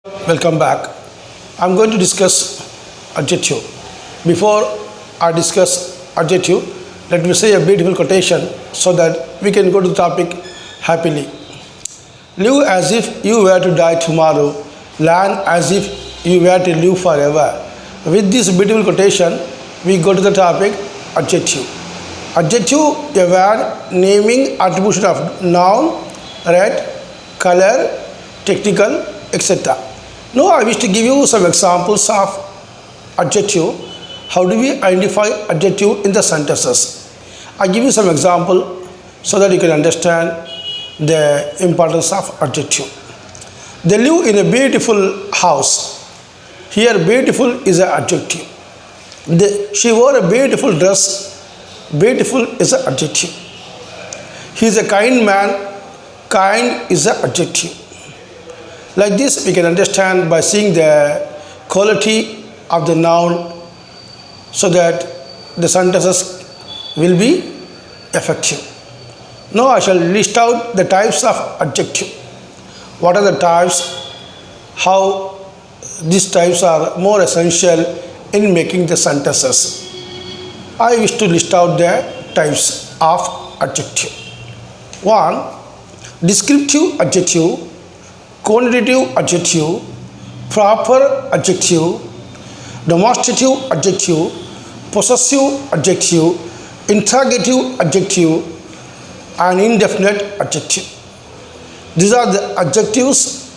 Welcome back. I'm going to discuss adjective. Before I discuss adjective, let me say a beautiful quotation so that we can go to the topic happily. Live as if you were to die tomorrow, learn as if you were to live forever. With this beautiful quotation, we go to the topic adjective. Adjective, a word naming attribution of noun, red, color, technical, etc. Now I wish to give you some examples of adjective. How do we identify adjective in the sentences? I give you some example so that you can understand the importance of adjective. They live in a beautiful house. Here beautiful is an adjective. She wore a beautiful dress. Beautiful is an adjective. He is a kind man. Kind is an adjective. Like this we can understand by seeing the quality of the noun so that the sentences will be effective. Now I shall list out the types of adjective. What are the types? How these types are more essential in making the sentences. I wish to list out the types of adjective. 1. Descriptive adjective, quantitative adjective, proper adjective, demonstrative adjective, possessive adjective, interrogative adjective, and indefinite adjective. These are the adjectives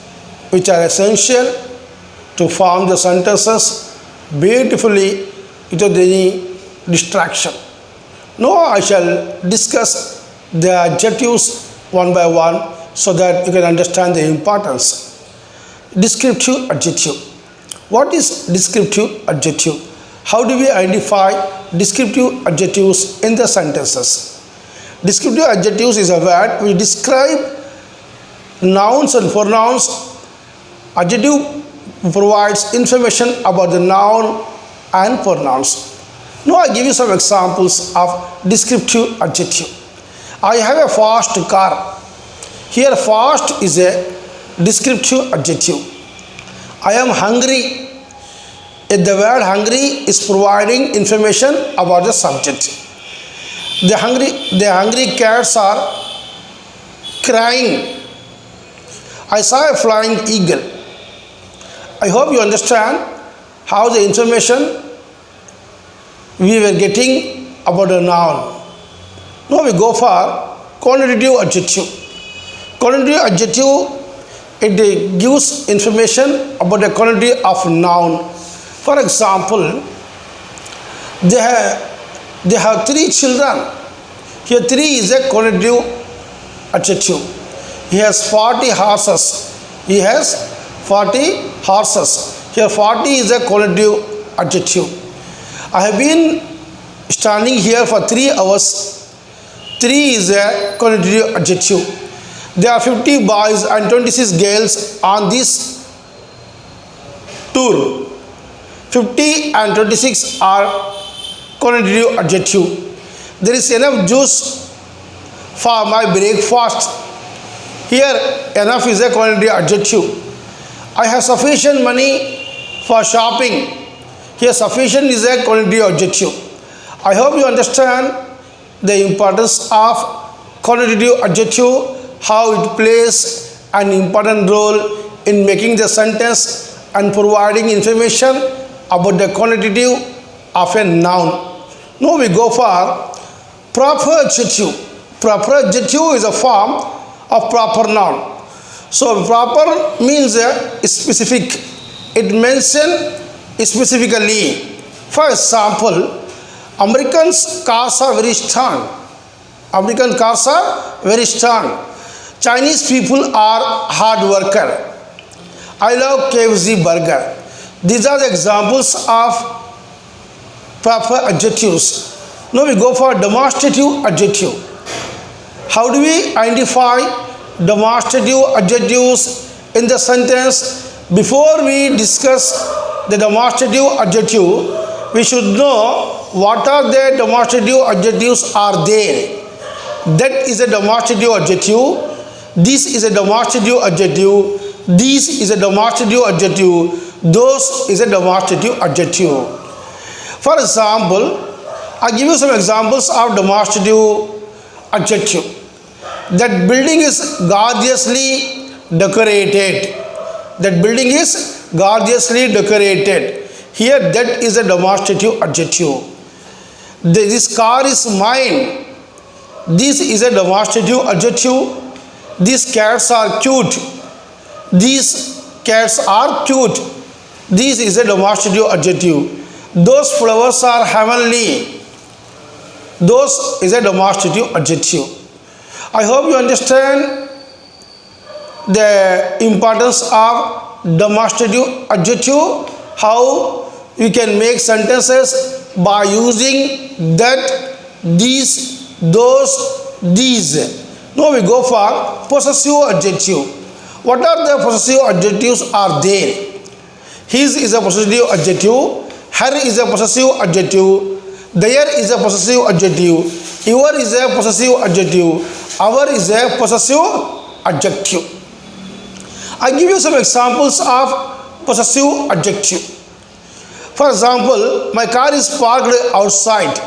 which are essential to form the sentences beautifully without any distraction. Now I shall discuss the adjectives one by one so that you can understand the importance. Descriptive adjective. What is descriptive adjective? How do we identify descriptive adjectives in the sentences? Descriptive adjectives is a word which describe nouns and pronouns. Adjective provides information about the noun and pronouns. Now I give you some examples of descriptive adjective. I have a fast car. Here fast is a descriptive adjective. I am hungry. The word hungry is providing information about the subject. The hungry cats are crying. I saw a flying eagle. I hope you understand how the information we were getting about a noun. Now we go for quantitative adjective. Quantitative adjective, it gives information about the quantity of noun. For example, they have 3 children. Here 3 is a quantitative adjective. He has 40 horses. He has 40 horses. Here 40 is a quantitative adjective. I have been standing here for 3 hours. 3 is a quantitative adjective. There are 50 boys and 26 girls on this tour. 50 and 26 are quantitative adjective. There is enough juice for my breakfast. Here enough is a quantitative adjective. I have sufficient money for shopping. Here sufficient is a quantitative adjective. I hope you understand the importance of quantitative adjective, how it plays an important role in making the sentence and providing information about the quantitative of a noun. Now we go for proper adjective. Proper adjective is a form of proper noun. So proper means specific. It mentions specifically. For example, American cars are very strong. American cars are very strong. Chinese people are hard worker. I love KFC burger. These are the examples of proper adjectives. Now we go for demonstrative adjective. How do we identify demonstrative adjectives in the sentence? Before we discuss the demonstrative adjective, we should know what are the demonstrative adjectives are there. That is a demonstrative adjective. This is a demonstrative adjective. These is a demonstrative adjective. Those is a demonstrative adjective. For example, I give you some examples of demonstrative adjective. That building is gorgeously decorated. That building is gorgeously decorated. Here, that is a demonstrative adjective. This car is mine. This is a demonstrative adjective. These cats are cute. These cats are cute. This is a demonstrative adjective. Those flowers are heavenly. Those is a demonstrative adjective. I hope you understand the importance of demonstrative adjective, how you can make sentences by using that, these, those, these. Now we go for possessive adjective. What are the possessive adjectives are there? His is a possessive adjective. Her is a possessive adjective. Their is a possessive adjective. Your is a possessive adjective. Our is a possessive adjective. I give you some examples of possessive adjective. For example, my car is parked outside.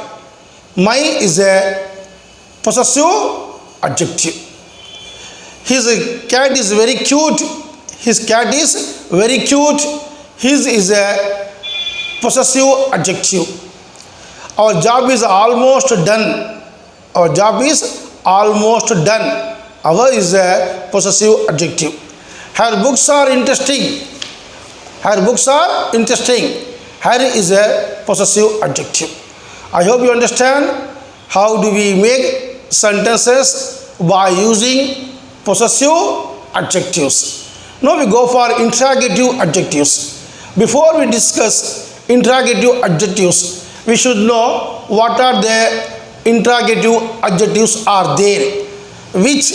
My is a possessive adjective. His cat is very cute. His cat is very cute. His is a possessive adjective. Our job is almost done. Our job is almost done. Our is a possessive adjective. Her books are interesting. Her books are interesting. Her is a possessive adjective. I hope you understand how do we make sentences by using possessive adjectives. Now we go for interrogative adjectives. Before we discuss interrogative adjectives, we should know what are the interrogative adjectives are there. Which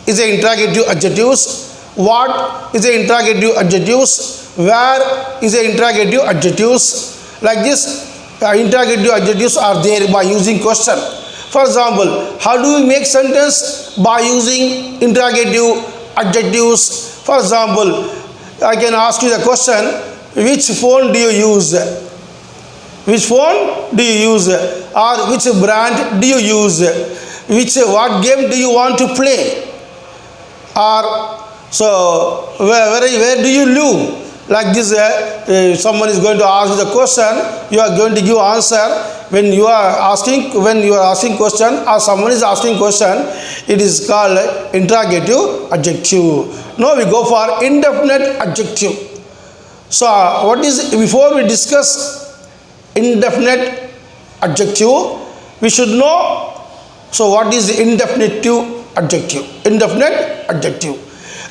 is the interrogative adjectives? What is the interrogative adjectives? Where is the interrogative adjectives? Like this, interrogative adjectives are there by using question. For example, how do we make sentence by using interrogative adjectives? For example, I can ask you the question, which phone do you use? Which phone do you use? Or which brand do you use? What game do you want to play? Or so where do you live? Like this, someone is going to ask you the question, you are going to give answer. When you are asking question or someone is asking question, it is called interrogative adjective. Now we go for indefinite adjective. So what is, before we discuss indefinite adjective, we should know, so what is indefinitive adjective? Indefinite adjective.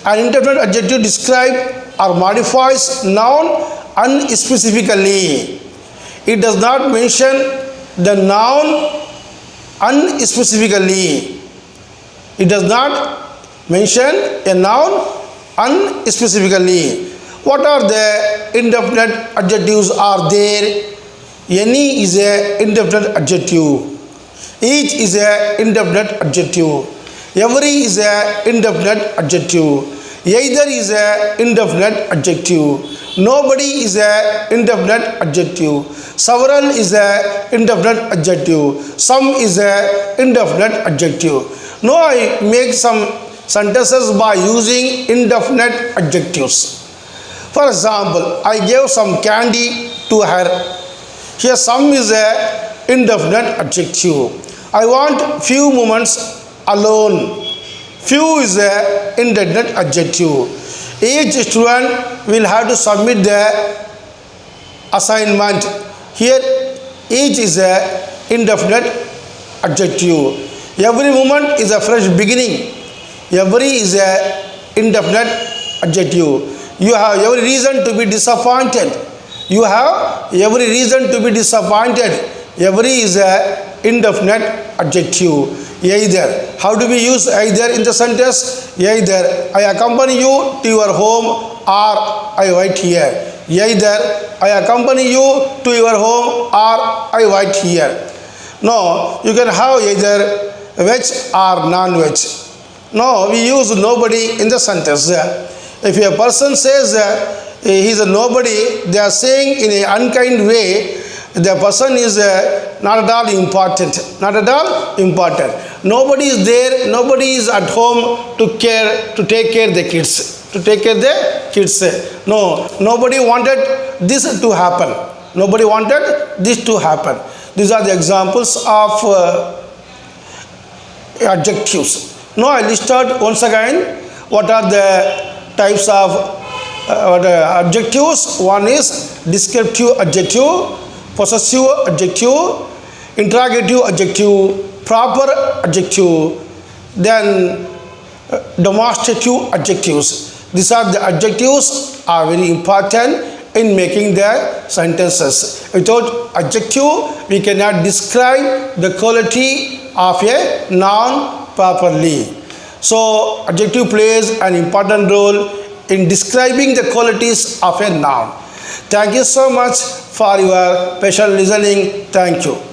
An indefinite adjective describes or modifies noun unspecifically. It does not mention the noun unspecifically. It does not mention a noun unspecifically. What are the indefinite adjectives are there? Any is a indefinite adjective. Each is a indefinite adjective. Every is a indefinite adjective. Either is a indefinite adjective. Nobody is a indefinite adjective. Several is a indefinite adjective. Some is a indefinite adjective. Now I make some sentences by using indefinite adjectives. For example, I gave some candy to her. Here some is a indefinite adjective. I want few moments alone. Few is a indefinite adjective. Each student will have to submit the assignment. Here each is a indefinite adjective. Every moment is a fresh beginning. Every is a indefinite adjective. You have every reason to be disappointed. You have every reason to be disappointed. Every is a indefinite adjective. Either. How do we use either in the sentence? Either I accompany you to your home or I wait here. Either I accompany you to your home or I wait here. No, you can have either veg or non-veg. No, we use nobody in the sentence. If a person says he is a nobody, they are saying in an unkind way, the person is not at all important. Not at all important. Nobody is there, nobody is at home to take care of the kids. To take care of the kids. No, nobody wanted this to happen. Nobody wanted this to happen. These are the examples of adjectives. Now I listed once again what are the types of adjectives. One is descriptive adjective, possessive adjective, interrogative adjective, proper adjective, then demonstrative adjectives. These are the adjectives are very important in making the sentences. Without adjective, we cannot describe the quality of a noun properly. So, adjective plays an important role in describing the qualities of a noun. Thank you so much for your patient listening. Thank you.